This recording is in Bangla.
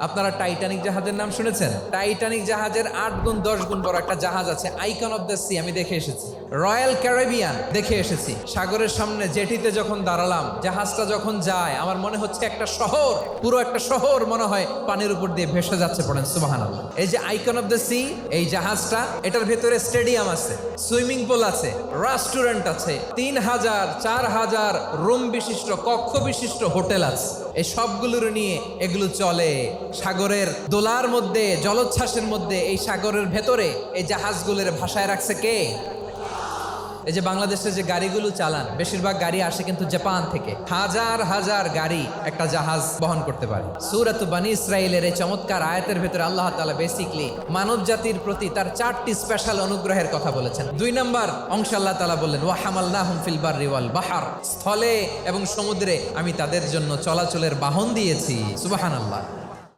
আপনারা টাইটানিক জাহাজের নাম শুনেছেন? টাইটানিক জাহাজের 8 গুণ 10 গুণ বড় একটা জাহাজ আছে, আইকন অফ দ্য সি, আমি দেখে এসেছি। রয়্যাল ক্যারিবিয়ান দেখে এসেছি। সাগরের সামনে জেটিতে যখন দাঁড়ালাম, জাহাজটা যখন যায়, আমার মনে হচ্ছে একটা শহর, পুরো একটা শহর মনে হয় পানির উপর দিয়ে ভেসে যাচ্ছে। পড়েন সুবহানাল্লাহ। এই যে আইকন অফ দ্য সি, এই জাহাজটা, এটার ভেতরে স্টেডিয়াম আছে, সুইমিং পুল আছে, রেস্টুরেন্ট আছে, 3000 4000 রুম বিশিষ্ট, কক্ষ বিশিষ্ট হোটেল আছে। এই সবগুলোর নিয়ে এগুলো চলে সাগরের দোলার মধ্যে, জলোচ্ছ্বাসের মধ্যে। এই সাগরের ভেতরে এই জাহাজগুলোর ভাষায় রাখছে কে? এই যে বাংলাদেশে যে গাড়িগুলো চালান, বেশিরভাগ গাড়ি আসে কিন্তু জাপান থেকে। হাজার হাজার গাড়ি একটা জাহাজ বহন করতে পারে। সূরাত বনী ইসরাঈলের এই চমৎকার আয়াতের ভেতরে আল্লাহ তাআলা বেসিক্যালি মানব জাতির প্রতি তার 4টি স্পেশাল অনুগ্রহের কথা বলেছেন। 2 নম্বর অংশে আল্লাহ তাআলা বললেন, ওয়া হামালনাহুম ফিল বাররি ওয়াল বাহর, স্থলে এবং সমুদ্রে আমি তাদের জন্য চলাচলের বাহন দিয়েছি। সুবহানাল্লাহ।